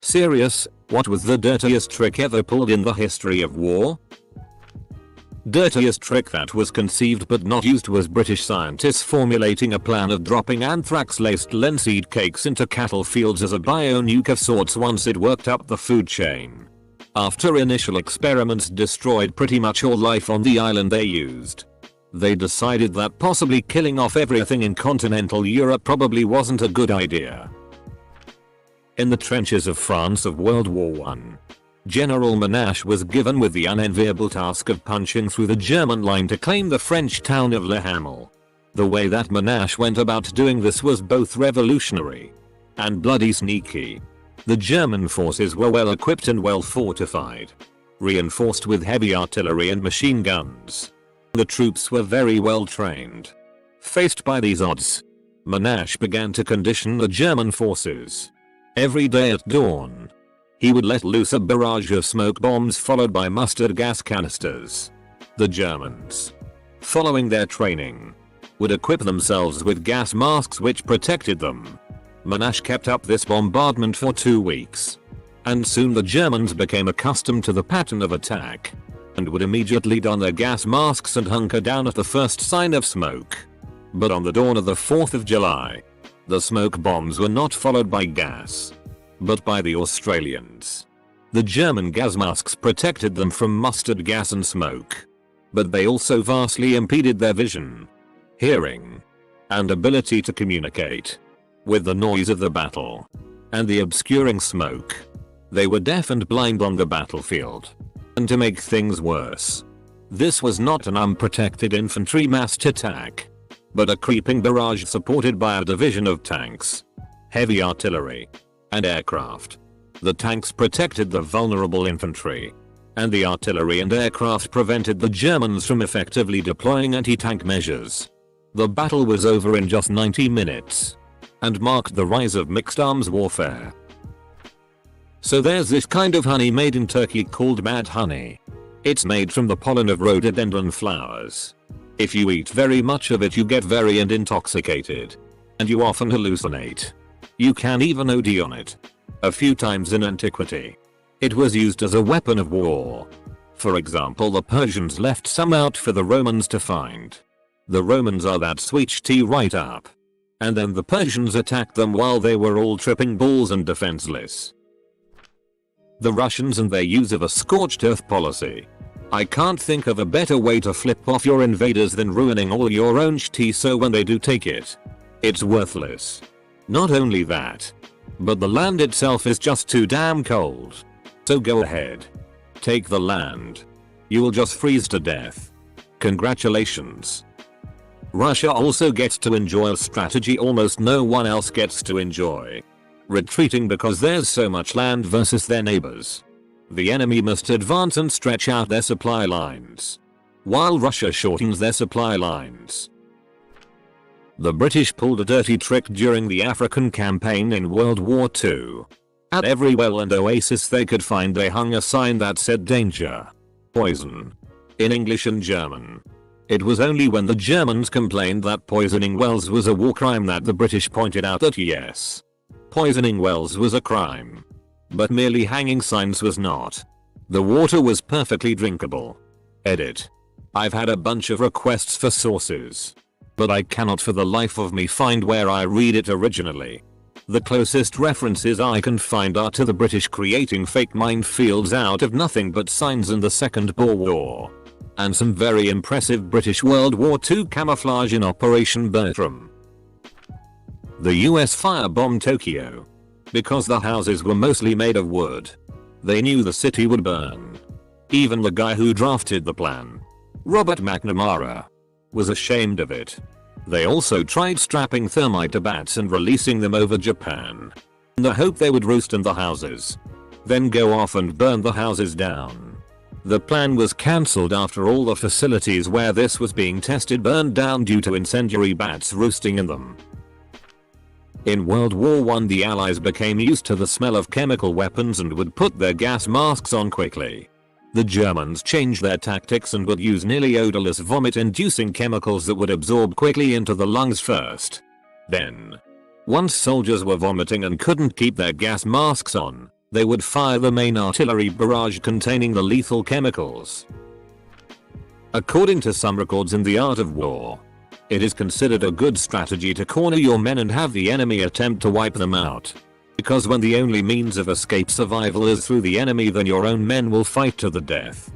Serious, what was the dirtiest trick ever pulled in the history of war? Dirtiest trick that was conceived but not used was British scientists formulating a plan of dropping anthrax-laced linseed cakes into cattle fields as a bio-nuke of sorts once it worked up the food chain. After initial experiments destroyed pretty much all life on the island they used, they decided that possibly killing off everything in continental Europe probably wasn't a good idea. In the trenches of France of World War I, General Monash was given with the unenviable task of punching through the German line to claim the French town of Le Hamel. The way that Monash went about doing this was both revolutionary and bloody sneaky. The German forces were well equipped and well fortified, reinforced with heavy artillery and machine guns. The troops were very well trained. Faced by these odds, Monash began to condition the German forces. Every day at dawn, he would let loose a barrage of smoke bombs followed by mustard gas canisters. The Germans, following their training, would equip themselves with gas masks which protected them. Monash kept up this bombardment for 2 weeks, and soon the Germans became accustomed to the pattern of attack, and would immediately don their gas masks and hunker down at the first sign of smoke. But on the dawn of the 4th of July, the smoke bombs were not followed by gas, but by the Australians. The German gas masks protected them from mustard gas and smoke, but they also vastly impeded their vision, hearing, and ability to communicate. With the noise of the battle and the obscuring smoke, they were deaf and blind on the battlefield. And to make things worse, this was not an unprotected infantry massed attack, but a creeping barrage supported by a division of tanks, heavy artillery, and aircraft. The tanks protected the vulnerable infantry, and the artillery and aircraft prevented the Germans from effectively deploying anti-tank measures. The battle was over in just 90 minutes, and marked the rise of mixed arms warfare. So there's this kind of honey made in Turkey called mad honey. It's made from the pollen of rhododendron flowers. If you eat very much of it you get very intoxicated, and you often hallucinate. You can even OD on it. A few times in antiquity, it was used as a weapon of war. For example, the Persians left some out for the Romans to find. The Romans are that sweet tea right up. And then the Persians attacked them while they were all tripping balls and defenseless. The Russians and their use of a scorched earth policy. I can't think of a better way to flip off your invaders than ruining all your own tea so when they do take it, it's worthless. Not only that, but the land itself is just too damn cold. So go ahead. Take the land. You will just freeze to death. Congratulations. Russia also gets to enjoy a strategy almost no one else gets to enjoy. Retreating because there's so much land versus their neighbors. The enemy must advance and stretch out their supply lines, while Russia shortens their supply lines. The British pulled a dirty trick during the African campaign in World War II. At every well and oasis they could find they hung a sign that said danger, poison, in English and German. It was only when the Germans complained that poisoning wells was a war crime that the British pointed out that yes, poisoning wells was a crime, but merely hanging signs was not. The water was perfectly drinkable. Edit. I've had a bunch of requests for sources, but I cannot for the life of me find where I read it originally. The closest references I can find are to the British creating fake minefields out of nothing but signs in the Second Boer War, and some very impressive British World War II camouflage in Operation Bertram. The US firebombed Tokyo. Because the houses were mostly made of wood, they knew the city would burn. Even the guy who drafted the plan, Robert McNamara, was ashamed of it. They also tried strapping thermite to bats and releasing them over Japan, in the hope they would roost in the houses, then go off and burn the houses down. The plan was cancelled after all the facilities where this was being tested burned down due to incendiary bats roosting in them. In World War I the Allies became used to the smell of chemical weapons and would put their gas masks on quickly. The Germans changed their tactics and would use nearly odorless vomit-inducing chemicals that would absorb quickly into the lungs first. Then, once soldiers were vomiting and couldn't keep their gas masks on, they would fire the main artillery barrage containing the lethal chemicals. According to some records in the art of war, it is considered a good strategy to corner your men and have the enemy attempt to wipe them out. Because when the only means of escape survival is through the enemy, then your own men will fight to the death.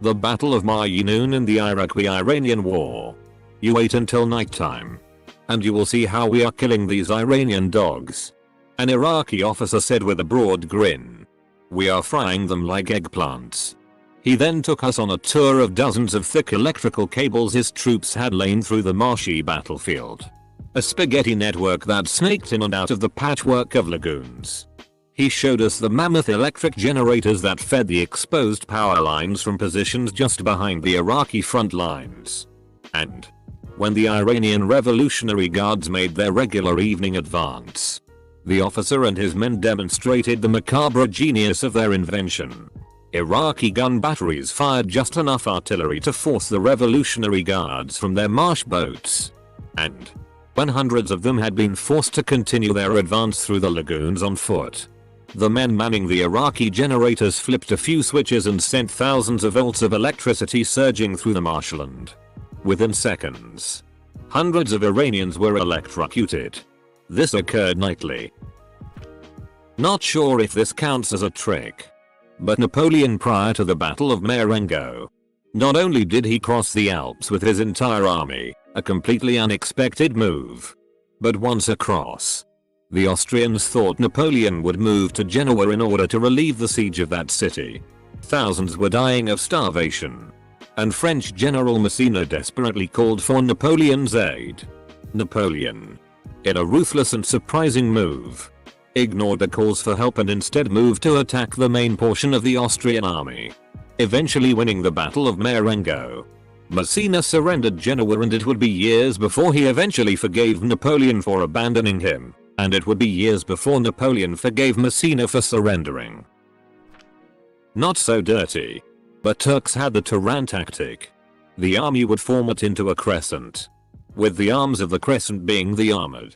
The Battle of Maynoon in the Iraqi-Iranian War. You wait until nighttime, and you will see how we are killing these Iranian dogs. An Iraqi officer said with a broad grin. We are frying them like eggplants. He then took us on a tour of dozens of thick electrical cables his troops had lain through the marshy battlefield. A spaghetti network that snaked in and out of the patchwork of lagoons. He showed us the mammoth electric generators that fed the exposed power lines from positions just behind the Iraqi front lines. And when the Iranian Revolutionary Guards made their regular evening advance, the officer and his men demonstrated the macabre genius of their invention. Iraqi gun batteries fired just enough artillery to force the Revolutionary Guards from their marsh boats. And when hundreds of them had been forced to continue their advance through the lagoons on foot, the men manning the Iraqi generators flipped a few switches and sent thousands of volts of electricity surging through the marshland. Within seconds, hundreds of Iranians were electrocuted. This occurred nightly. Not sure if this counts as a trick, but Napoleon, prior to the Battle of Marengo, not only did he cross the Alps with his entire army, a completely unexpected move, but once across, the Austrians thought Napoleon would move to Genoa in order to relieve the siege of that city. Thousands were dying of starvation, and French General Massena desperately called for Napoleon's aid. Napoleon, in a ruthless and surprising move, ignored the calls for help and instead moved to attack the main portion of the Austrian army, eventually winning the Battle of Marengo. Massena surrendered Genoa, and it would be years before he eventually forgave Napoleon for abandoning him, and it would be years before Napoleon forgave Massena for surrendering. Not so dirty, but Turks had the Turan tactic. The army would form it into a crescent, with the arms of the crescent being the armored,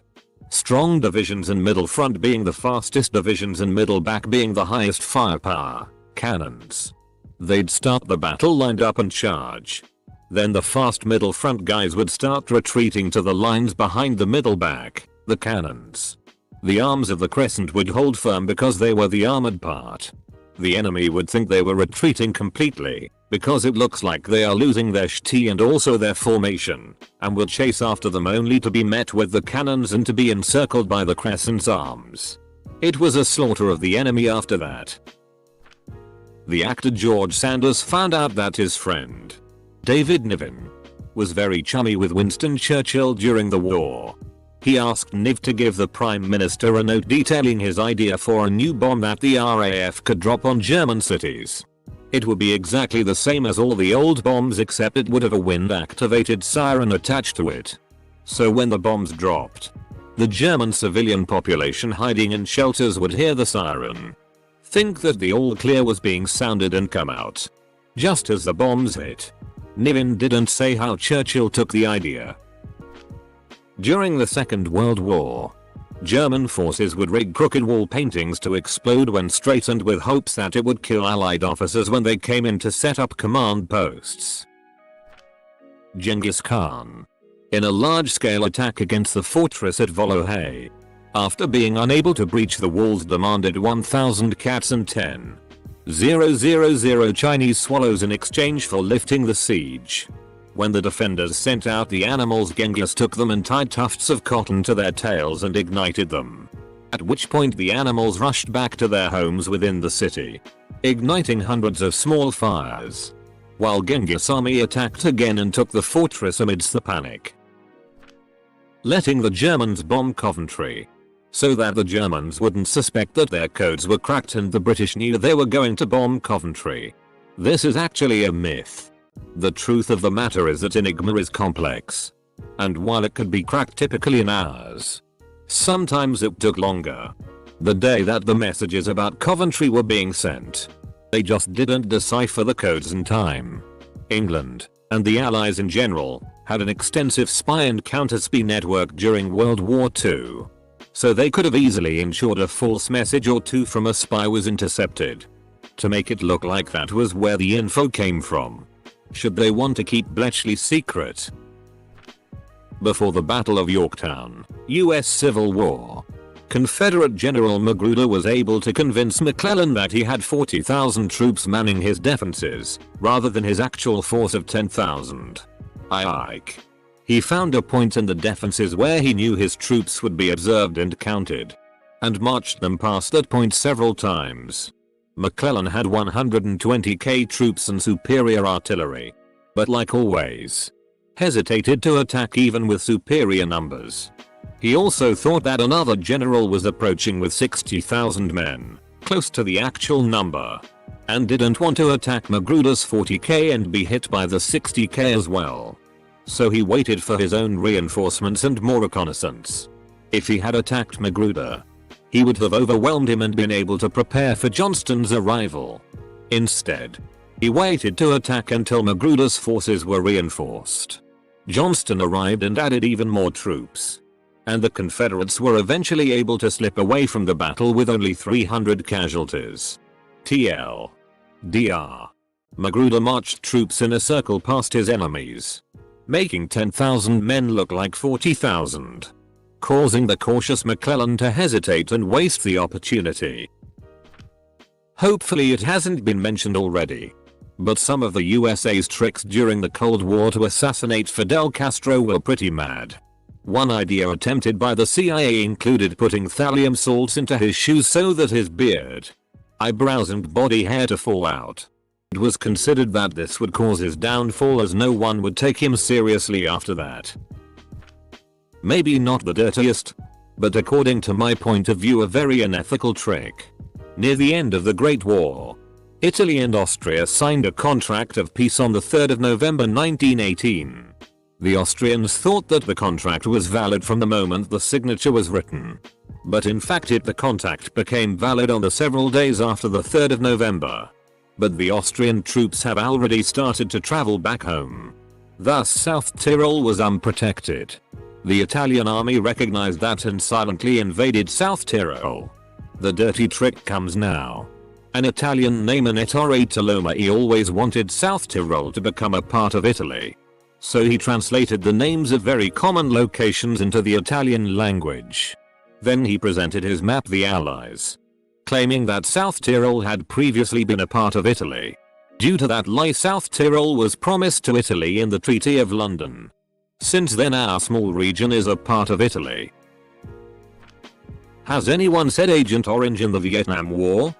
strong divisions and middle front being the fastest divisions and middle back being the highest firepower, cannons. They'd start the battle lined up and charge. Then the fast middle front guys would start retreating to the lines behind the middle back, the cannons. The arms of the crescent would hold firm because they were the armored part. The enemy would think they were retreating completely, because it looks like they are losing their ST and also their formation, and will chase after them only to be met with the cannons and to be encircled by the crescent's arms. It was a slaughter of the enemy after that. The actor George Sanders found out that his friend, David Niven, was very chummy with Winston Churchill during the war. He asked Niv to give the Prime Minister a note detailing his idea for a new bomb that the RAF could drop on German cities. It would be exactly the same as all the old bombs, except it would have a wind-activated siren attached to it. So when the bombs dropped, the German civilian population hiding in shelters would hear the siren, think that the all clear was being sounded and come out. Just as the bombs hit. Niven didn't say how Churchill took the idea. During the Second World War, German forces would rig crooked wall paintings to explode when straightened with hopes that it would kill Allied officers when they came in to set up command posts. Genghis Khan, in a large-scale attack against the fortress at Volohay, after being unable to breach the walls, demanded 1,000 cats and 10,000 Chinese swallows in exchange for lifting the siege. When the defenders sent out the animals, Genghis took them and tied tufts of cotton to their tails and ignited them. At which point the animals rushed back to their homes within the city, igniting hundreds of small fires, while Genghis' army attacked again and took the fortress amidst the panic, letting the Germans bomb Coventry, so that the Germans wouldn't suspect that their codes were cracked and the British knew they were going to bomb Coventry. This is actually a myth. The truth of the matter is that Enigma is complex, and while it could be cracked typically in hours, sometimes it took longer. The day that the messages about Coventry were being sent, they just didn't decipher the codes in time. England, and the Allies in general, had an extensive spy and counter-spy network during World War II. so they could have easily ensured a false message or two from a spy was intercepted. To make it look like that was where the info came from. Should they want to keep Bletchley secret? Before the Battle of Yorktown, US Civil War, Confederate General Magruder was able to convince McClellan that he had 40,000 troops manning his defenses, rather than his actual force of 10,000. He found a point in the defenses where he knew his troops would be observed and counted, and marched them past that point several times. McClellan had 120,000 troops and superior artillery, but like always, hesitated to attack even with superior numbers. He also thought that another general was approaching with 60,000 men, close to the actual number, and didn't want to attack Magruder's 40,000 and be hit by the 60,000 as well. So he waited for his own reinforcements and more reconnaissance. If he had attacked Magruder, he would have overwhelmed him and been able to prepare for Johnston's arrival. Instead, he waited to attack until Magruder's forces were reinforced. Johnston arrived and added even more troops, and the Confederates were eventually able to slip away from the battle with only 300 casualties. TLDR. Magruder marched troops in a circle past his enemies, making 10,000 men look like 40,000, causing the cautious McClellan to hesitate and waste the opportunity. Hopefully it hasn't been mentioned already, but some of the USA's tricks during the Cold War to assassinate Fidel Castro were pretty mad. One idea attempted by the CIA included putting thallium salts into his shoes so that his beard, eyebrows and body hair to fall out. It was considered that this would cause his downfall as no one would take him seriously after that. Maybe not the dirtiest, but according to my point of view a very unethical trick. Near the end of the Great War, Italy and Austria signed a contract of peace on the 3rd of November 1918. The Austrians thought that the contract was valid from the moment the signature was written. But in fact the contract became valid on the several days after the 3rd of November. But the Austrian troops have already started to travel back home. Thus South Tyrol was unprotected. The Italian army recognized that and silently invaded South Tyrol. The dirty trick comes now. An Italian named Ettore Tolomei always wanted South Tyrol to become a part of Italy. So he translated the names of very common locations into the Italian language. Then he presented his map to the Allies, claiming that South Tyrol had previously been a part of Italy. Due to that lie, South Tyrol was promised to Italy in the Treaty of London. Since then our small region is a part of Italy. Has anyone said Agent Orange in the Vietnam War?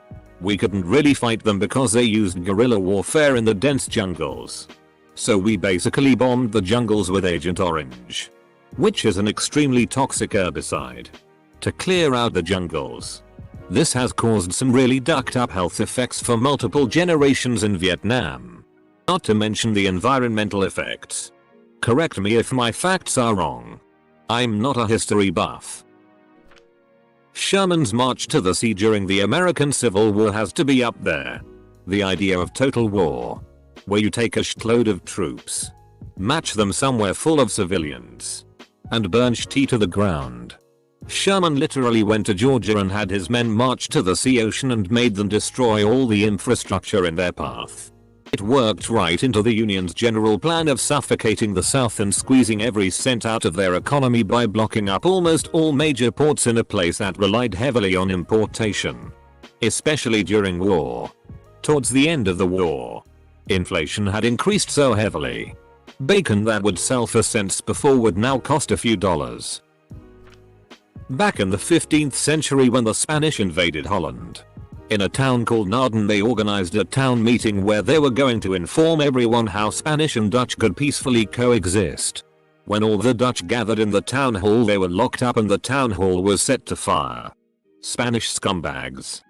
We couldn't really fight them because they used guerrilla warfare in the dense jungles. So we basically bombed the jungles with Agent Orange, which is an extremely toxic herbicide, to clear out the jungles. This has caused some really ducked up health effects for multiple generations in Vietnam. Not to mention the environmental effects. Correct me if my facts are wrong. I'm not a history buff. Sherman's march to the sea during the American Civil War has to be up there. The idea of total war, where you take a shitload of troops, match them somewhere full of civilians, and burn shit to the ground. Sherman literally went to Georgia and had his men march to the sea ocean and made them destroy all the infrastructure in their path. It worked right into the Union's general plan of suffocating the South and squeezing every cent out of their economy by blocking up almost all major ports in a place that relied heavily on importation, especially during war. Towards the end of the war, inflation had increased so heavily. Bacon that would sell for cents before would now cost a few dollars. Back in the 15th century when the Spanish invaded Holland, in a town called Naarden they organized a town meeting where they were going to inform everyone how Spanish and Dutch could peacefully coexist. When all the Dutch gathered in the town hall they were locked up and the town hall was set to fire. Spanish scumbags.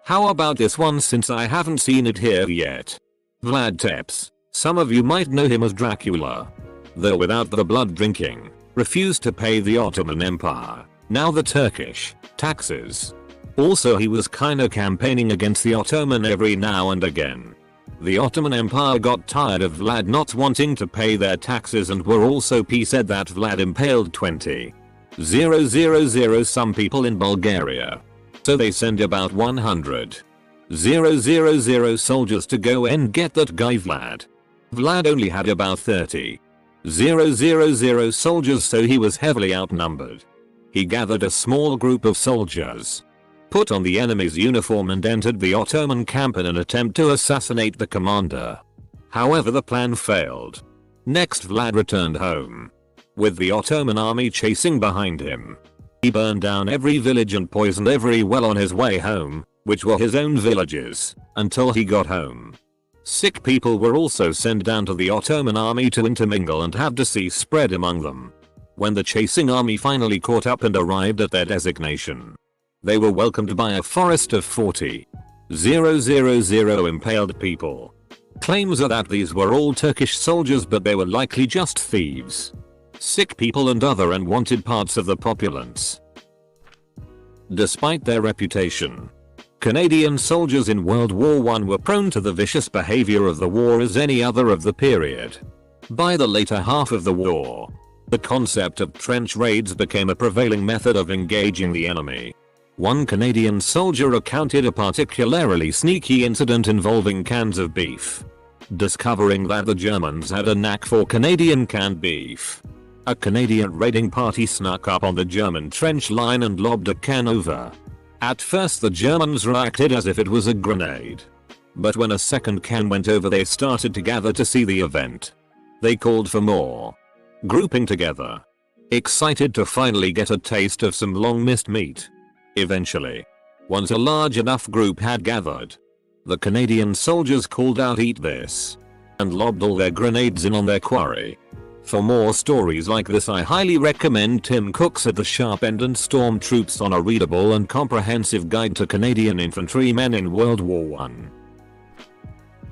How about this one since I haven't seen it here yet? Vlad Tepes. Some of you might know him as Dracula. Though without the blood drinking, refused to pay the Ottoman Empire, now the Turkish, taxes. Also he was kinda campaigning against the Ottoman every now and again. The Ottoman Empire got tired of Vlad not wanting to pay their taxes and were also pissed that Vlad impaled 20 Some people in Bulgaria. So they send about 100 soldiers to go and get that guy Vlad. Vlad only had about 30 soldiers, so he was heavily outnumbered. He gathered a small group of soldiers, put on the enemy's uniform and entered the Ottoman camp in an attempt to assassinate the commander. However, the plan failed. Next, Vlad returned home, with the Ottoman army chasing behind him. He burned down every village and poisoned every well on his way home, which were his own villages, until he got home. Sick people were also sent down to the Ottoman army to intermingle and have disease spread among them. When the chasing army finally caught up and arrived at their destination, they were welcomed by a forest of 40 impaled people. Claims are that these were all Turkish soldiers, but they were likely just thieves, sick people and other unwanted parts of the populace. Despite their reputation, Canadian soldiers in World War I were prone to the vicious behavior of the war as any other of the period. By the later half of the war, the concept of trench raids became a prevailing method of engaging the enemy. One Canadian soldier recounted a particularly sneaky incident involving cans of beef. Discovering that the Germans had a knack for Canadian canned beef, a Canadian raiding party snuck up on the German trench line and lobbed a can over. At first the Germans reacted as if it was a grenade. But when a second can went over, they started to gather to see the event. They called for more, grouping together, excited to finally get a taste of some long-missed meat. Eventually, once a large enough group had gathered, the Canadian soldiers called out, "Eat this," and lobbed all their grenades in on their quarry. For more stories like this, I highly recommend Tim Cook's At the Sharp End and Stormtroops on a readable and comprehensive guide to Canadian infantrymen in World War I.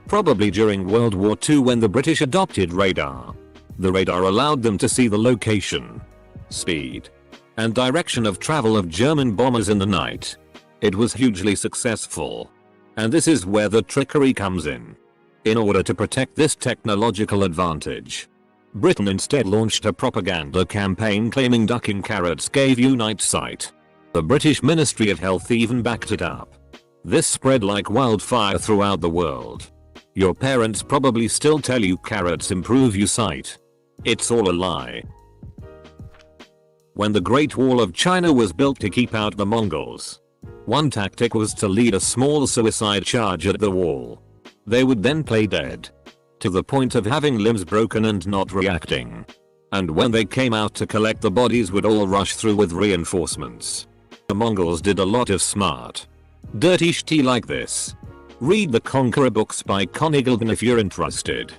Probably during World War II, when the British adopted radar. The radar allowed them to see the location, speed, and direction of travel of German bombers in the night. It was hugely successful. And this is where the trickery comes in. In order to protect this technological advantage, Britain instead launched a propaganda campaign claiming ducking carrots gave you night sight. The British Ministry of Health even backed it up. This spread like wildfire throughout the world. Your parents probably still tell you carrots improve your sight. It's all a lie. When the Great Wall of China was built to keep out the Mongols, one tactic was to lead a small suicide charge at the wall. They would then play dead, to the point of having limbs broken and not reacting. And when they came out to collect the bodies, would all rush through with reinforcements. The Mongols did a lot of smart, dirty shit like this. Read the Conqueror books by Connie Gilden if you're interested.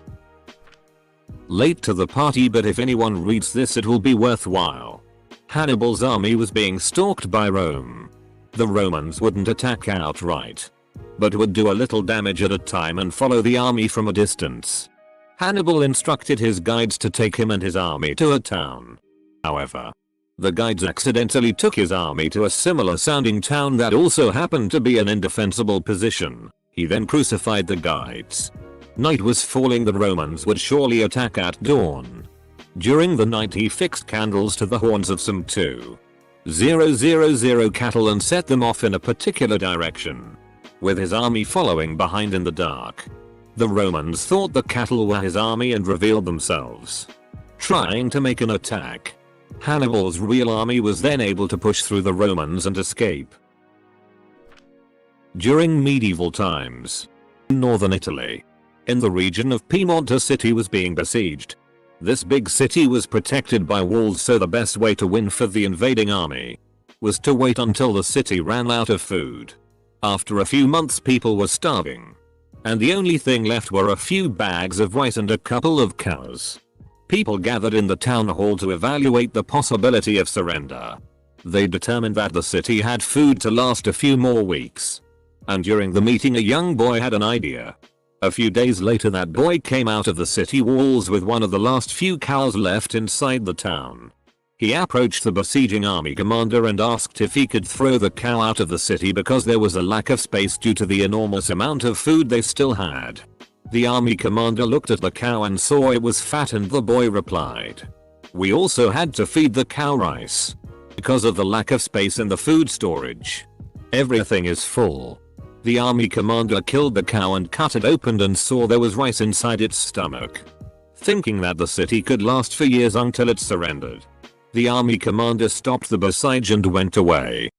Late to the party, but if anyone reads this it will be worthwhile. Hannibal's army was being stalked by Rome. The Romans wouldn't attack outright, but would do a little damage at a time and follow the army from a distance. Hannibal instructed his guides to take him and his army to a town. However, the guides accidentally took his army to a similar sounding town that also happened to be an indefensible position. He then crucified the guides. Night was falling, the Romans would surely attack at dawn. During the night he fixed candles to the horns of some 2,000 cattle and set them off in a particular direction, with his army following behind in the dark. The Romans thought the cattle were his army and revealed themselves, trying to make an attack. Hannibal's real army was then able to push through the Romans and escape. During medieval times, in northern Italy, in the region of Piedmont, a city was being besieged. This big city was protected by walls, so the best way to win for the invading army was to wait until the city ran out of food. After a few months people were starving, and the only thing left were a few bags of rice and a couple of cows. People gathered in the town hall to evaluate the possibility of surrender. They determined that the city had food to last a few more weeks. And during the meeting a young boy had an idea. A few days later that boy came out of the city walls with one of the last few cows left inside the town. He approached the besieging army commander and asked if he could throw the cow out of the city because there was a lack of space due to the enormous amount of food they still had. The army commander looked at the cow and saw it was fat, and the boy replied, "We also had to feed the cow rice." because of the lack of space in the food storage. Everything is full. The army commander killed the cow and cut it open and saw there was rice inside its stomach. Thinking that the city could last for years until it surrendered, the army commander stopped the besiege and went away.